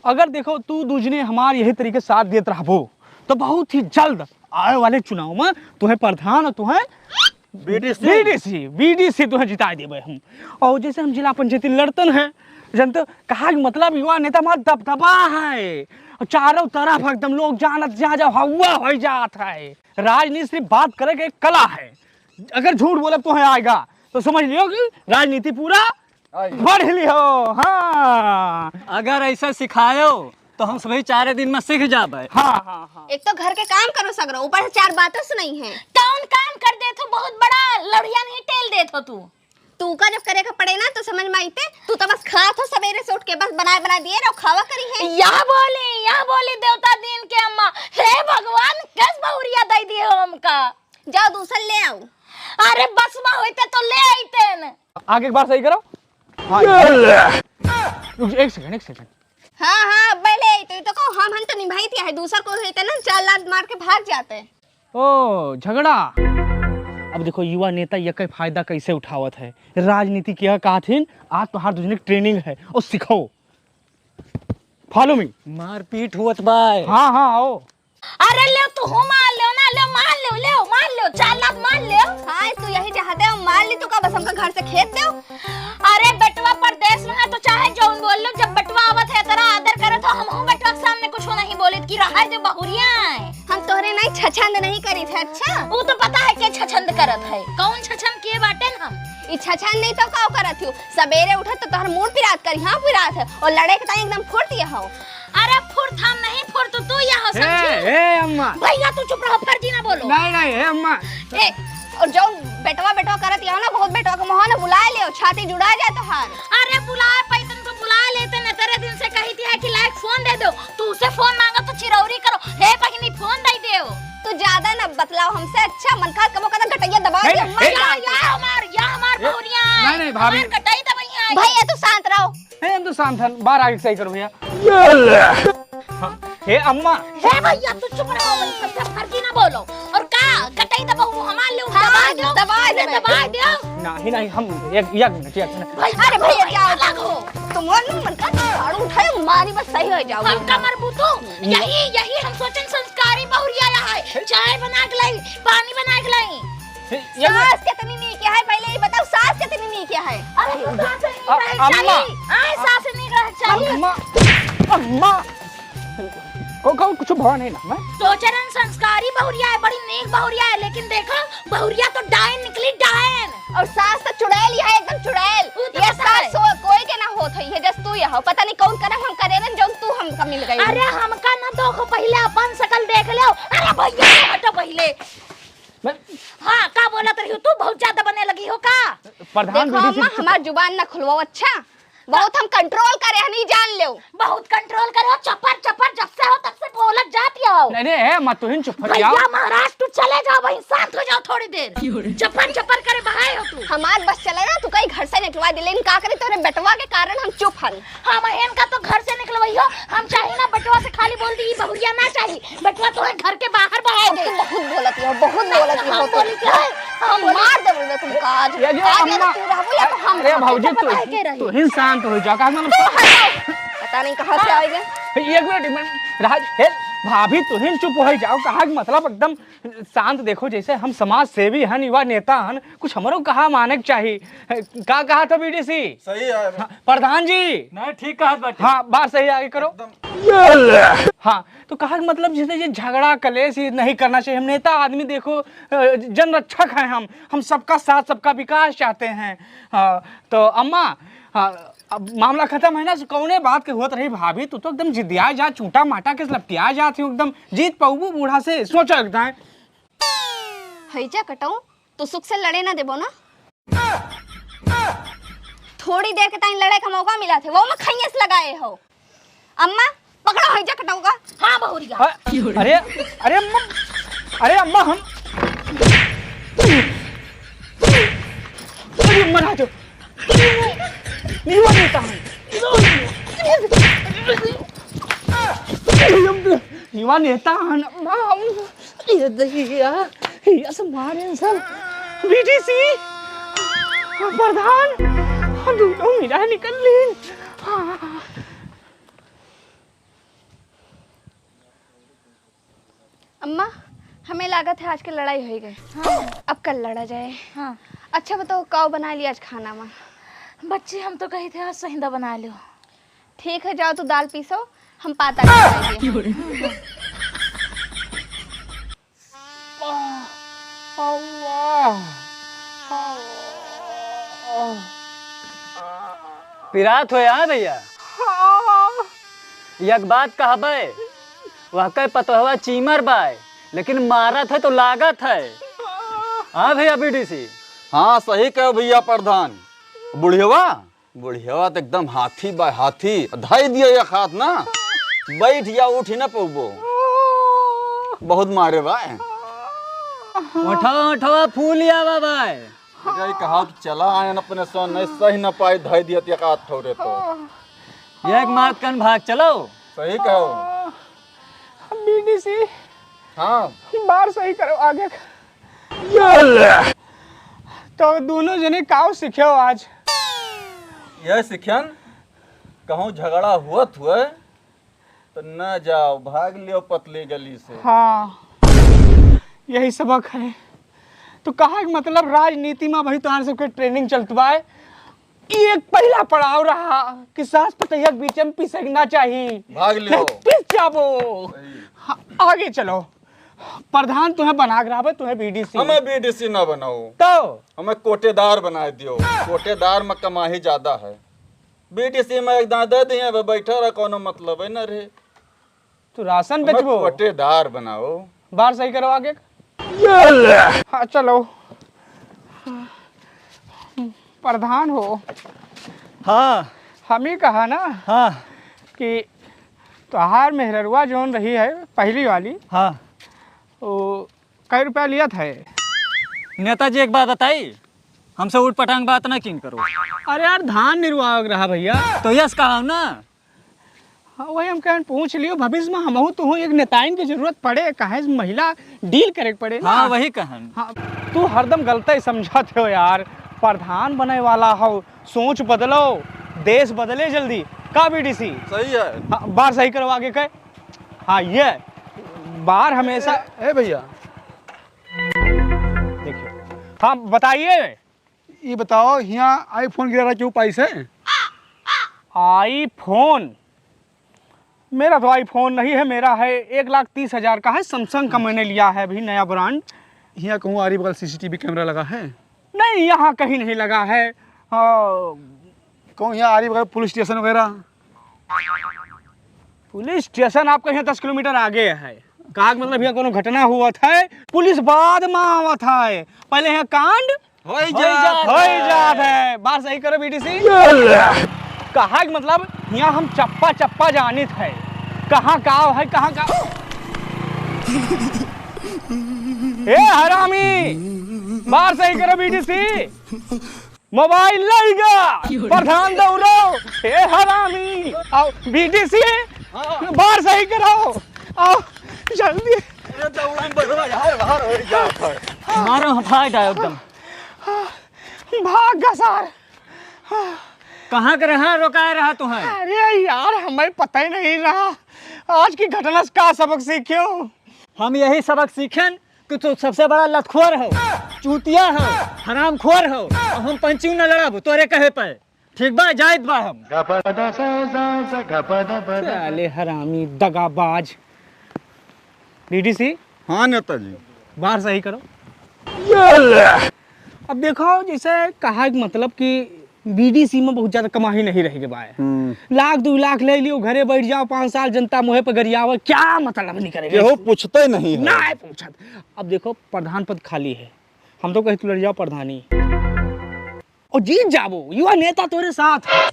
अगर देखो तू दूजने हमारे यही तरीके साथ देते रहो तो बहुत ही जल्द आने वाले चुनाव में तुम्हें प्रधान और तुम्हें बीडीसी तुम्हें जिता देवे हम। और जैसे हम जिला पंचायती लड़तन हैं जनता कहा मतलब युवा नेता हमारा दबदबा है, चारों तरफ एकदम लोग जानत जा हवा हो जात है। राजनीति सिर्फ बात करे के कला है, अगर झूठ बोले तो है आएगा तो समझ लियो कि राजनीति पूरा बढ़ लियो। हाँ अगर ऐसा सिखायो तो हम सभी 4 दिन में सीख जाबे। हाँ। एक तो घर के काम करो सगरो, ऊपर से 4 बातें सुनाई हैं। कौन काम कर दे तो बहुत बड़ा लड़िया नहीं टेल दे तो तू का जब करे का पड़े ना तो समझ में आईते। तू तो बस खा तो सवेरे से उठ के बस बना दिए रहो, खावा करी है। या बोली देवता दिन के अम्मा, हे भगवान कस बहुरिया दे दिए हमका। जाओ दूसरा ले आओ। अरे बस में होते तो ले आईते न। आगे एक बार सही करो। हाँ एक सेकंड। हाँ पहले तो कहो हम तो निभाई थी है, दूसरा को होते ना 4 लात मार के भाग जाते। ओ झगड़ा। अब देखो युवा नेता ये का फायदा कैसे उठावत है। राजनीति क्या कहा थी आज तो हर दूसरे ट्रेनिंग है और सिखाओ। Follow me. मारपीट हुआ बाय। हाँ आओ। अरे ले तू हो मान लो ना, ले मान लो 4 लाख मान ले। हाँ तू यही चाहते हो मान ली तो का बस हमका घर से खेत दो। अरे बेटवा परदेश में है तो चाहे जौन बोल लो, जब बेटवा आवत है तेरा आदर करे तो हम बेटवा के सामने कुछ नहीं बोले कि रहा जो बहुरिया है। हम तोहरे नहीं छछंद नहीं करी थे। अच्छा वो तो पता है के छछंद करत है, कौन छछंद किए बाटे न हम। ई छछंद नहीं तो का करत हो, सवेरे उठत तो तोहर मूड पिरात करी। हाँ पिरात है और लड़े के टाइम एकदम फुर्ती हो। अरे फुर्त हम नहीं फुर्त तू यहाँ समझी। ए अम्मा भैया तू चुप रहो, फर्जी ना बोलो। नहीं है अम्मा। ए और जो बेटवा करत हो ना, बहुत बेटवा को मोहन बुला ले, छाती जुड़ा जाए तो हार। अरे बुलाए पैतन तो बुला लेते न, तेरे दिन से कही थी है कि लाइक फोन दे दो, तू उसे फोन मांगा तो चिरौरी करो। हे बहिनी फोन दे दे। तू ज्यादा ना बतलाओ हमसे। अच्छा मन का कबो कदा घटैया दबा दे। या हमार बहुरिया नहीं भाभी कटाई दबैया। भैया तू शांत रहो। तो शांत है, बार आगे सही करो भैया। हे अम्मा। हे भैया तू चुप रहो, सबसे फर्जी ना बोलो। और का कटाई दबाओ हमार ले दबा दो। नहीं हम एक मिनट। अरे भैया क्या लागो तुम मन का झाड़ू उठाए मारी बस सही हो जाओ। हम कमर बूतो यही हम सोचन संस्कारी बहुरिया है। चाय बना के लाई, पानी बना के लाई। सास कितनी नहीं क्या है पहले ये बताओ, सास कितनी नहीं क्या है। अरे सास नहीं रह चाहिए, सास नहीं रह चाहिए। अम्मा को कुछ भवा नहीं ना। मैं सोचन संस्कारी बहुरिया है, बड़ी नेक बहुरिया है, लेकिन देखो बहुरिया तो डायन निकली डायन। और सास तो चुड़ैल ही है, एकदम चुड़ैल। ये सास कोई के ना होत है, जस तू यह पता नहीं कौन करम हम करे ना जो तू हमका मिल गई। अरे हमका ना तो पहले अपन शकल देख लो। अरे भैया हटो पहले। हाँ का बोला तू बहुत ज्यादा बने लगी हो का। प्रधान देखो अम्मा हमार जुबान ना खुलवाओ। अच्छा बहुत हम कंट्रोल करे नहीं जान लो। बहुत कंट्रोल करो, चपर जब से हो तब से बोलत जाती हो। नहीं मत तुहिन चुप हो जाओ। भैया महाराज तू चले जाओ भाई, शांत हो जाओ थोड़ी देर। चपर करे बहाए हो तू। हमार बस चले ना तू कहीं घर से निकलवा दे, लेकिन का करे तोरे बेटवा के कारण हम चुप हन। हम इनका तो घर से निकलवाइयो, हम चाहिए ना बेटवा से खाली बोल दी बहुरिया ना चाहिए, बेटवा तो घर के बाहर बहाए दे। बहुत बोलती हो हम मार देबे तुम काज। ये अम्मा तू रहबो या तो हम। अरे भौजी तू हिन शांत हो जा। का पता नहीं कहां से आएगा। एक मिनट राज हे भाभी तुहिन चुप हो जाओ। कहा मतलब एकदम शांत। देखो जैसे हम समाज सेवी हन, युवा नेता हन, कुछ हमरो कहा माने चाहिए। का कहा था बीडीसी सही है। हाँ, प्रधान जी नहीं ठीक कहा बात। हाँ बात सही आगे करो। हाँ तो कहा मतलब जैसे ये झगड़ा कलेश ये नहीं करना चाहिए। हम नेता आदमी देखो जन रक्षक हैं, हम सबका साथ सबका विकास चाहते हैं। तो अम्मा अब मामला खत्म है ना। कौने बात के हुआ रही भाभी, तू तो एकदम जिद्दिया जा, चूटा माटा के लपटिया जाती हूँ एकदम। जीत पाऊबू बूढ़ा से सोचा लगता है। हैजा कटाऊं तो सुख से लड़े ना देबो ना। थोड़ी देर के टाइम लड़ाई का मौका मिला थे, वो मैं खैयस लगाए हो। अम्मा पकड़ो हैजा कटाऊं का। हाँ बहुरिया। अरे अम्मा हम मना दो। युवा नेता हूँ, युवा नेता बीडीसी प्रधान दोनों मेरा निकल ली। अम्मा हमें लागत है आज की लड़ाई हो गई। हाँ अब कल लड़ा जाए। हाँ। अच्छा बताओ काव बना लिया आज खाना में? बच्चे हम तो कही थे आज सहिंदा बना लो। ठीक है जाओ तो दाल पीसो, हम पाता खाएंगे। पिरात हो यार भैया। एक बात कहबे, वह कह पतोहवा चीमर बाय लेकिन मारत है तो लागत है। हाँ भैया बीडीसी। हाँ सही कहो भैया प्रधान। बुढ़ियावा तो एकदम हाथी बा हाथी। धाई दिया एक हाथ ना, बैठ या उठ ही ना पौबो, बहुत मारे बा। उठवा फूल आवा बाय। कहा चला आए अपने सोन नहीं सही न पाई, धाई दिया एक हाथ ठोरे तो एक मार कन भाग चलो। सही कहो बीडीसी। हाँ बार सही करो आगे। तो दोनों जने काव सीखे हो आज? यह सिखन कहूँ झगड़ा हुआ तो न जाओ, भाग लियो पतली गली से। हाँ यही सबक है। तो कहा मतलब राजनीति में भाई तुम्हारे सबके ट्रेनिंग चलतवा है। एक पहला पड़ाव रहा कि सास पतैया के बीच में पिसकना चाहिए। भाग लियो, पिस जाबो। हाँ, आगे चलो। प्रधान तुम्हें बना के तुम्हें बीडीसी। हमें बीडीसी ना बनाओ, तो हमें कोटेदार बना दियो। कोटेदार में कमाई ज्यादा है, बीडीसी में एक दे दिए बैठा रहा, कोनो मतलब है न रे। तू राशन हमें बेचबो। कोटेदार बनाओ। बार सही करो आगे। हाँ चलो। प्रधान हो। हाँ हम ही कहा ना हाँ कि त्योहार मेहररुआ जोन रही है पहली वाली, हाँ। वो कई रुपया लिया था? नेताजी एक बात बताई, हमसे उठ पटांग बात ना किन करो। अरे यार धान निर्वाह रहा भैया। तो यस कहा ना। हाँ वही हम कहें पूछ लियो, भविष्य में हम तो हूँ एक नेताइन की जरूरत पड़े, कहे महिला डील करे पड़े ना। हाँ वही कहन। हाँ तू हरदम गलत समझाते हो यार। प्रधान बने वाला हो, सोच बदलो, देश बदले जल्दी। का बीडीसी सही है। हाँ, बार सही करो आगे कहे। हाँ ये बार हमेशा ए भैया देखिए। हाँ बताइए। ये बताओ यहाँ आईफोन गिरा क्यों पैसे? आईफोन? मेरा तो आईफोन नहीं है, मेरा है 1,30,000 का है, सैमसंग का मैंने लिया है अभी नया ब्रांड। यहाँ कहूँ आरी बगल सीसीटीवी कैमरा लगा है? नहीं यहाँ कहीं नहीं लगा है। कहूँ यहाँ आरी बगल पुलिस स्टेशन वगैरह? पुलिस स्टेशन आपका यहाँ 10 किलोमीटर आगे है। कहा मतलब यहाँ कोनो घटना हुआ था, पुलिस बाद में आवत है, पहले यहाँ कांड हो जात है। बात सही करो बीडीसी। कहा मतलब यहाँ हम चप्पा चप्पा जानित है, कहाँ का है कहाँ का। ए हरामी, बार सही करो बीडीसी। मोबाइल लेगा प्रधान दौड़ो। ए हरामी आओ बीडीसी, बार सही करो, आओ जल्दी। मारो फाइट है एकदम। भाग गसार। कहाँ का रहा रोकाया रहा तुम्हें? अरे यार हमें पता ही नहीं रहा आज की घटना से का सबक सीखे हो। हम यही सबक सीखें कि तू सबसे बड़ा लतखोर हो, चूतिया हो, हरामखोर हो, और हम पंची न लड़ाबो तोरे कहे पे। ठीक बा जायद बा हम। साले हरामी दगाबाज। बीडीसी हाँ नेताजी। बार सही करो। अब देखो जैसे कहा मतलब कि बीडीसी में बहुत ज्यादा कमाई नहीं रहेगी बाय। 1,00,000 2 लाख ले लियो, घरे बैठ जाओ, 5 साल जनता मुहे पे गरियावे, क्या मतलब नहीं करेगा। केहू पूछते नहीं है। ना पूछत। अब देखो प्रधान पद खाली है, हम तो कहते लड़ जाओ प्रधानी और जीत जाबो, युवा नेता तोरे साथ है।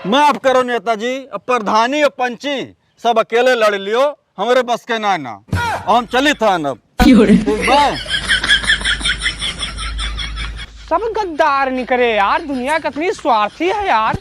माफ करो नेताजी, अब प्रधानी और पंची सब अकेले लड़ लियो, हमारे बस के ना। हम चली था अब। सब गद्दार नहीं करे यार, दुनिया कितनी स्वार्थी है यार।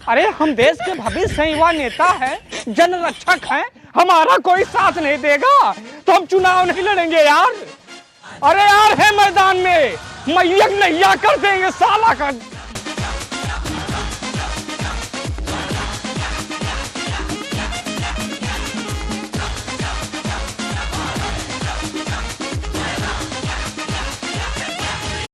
अरे हम देश के भविष्य हैं, युवा नेता है, जन रक्षक हैं, हमारा कोई साथ नहीं देगा तो हम चुनाव नहीं लड़ेंगे यार। अरे यार है मैदान में मैया नैया कर देंगे साला का।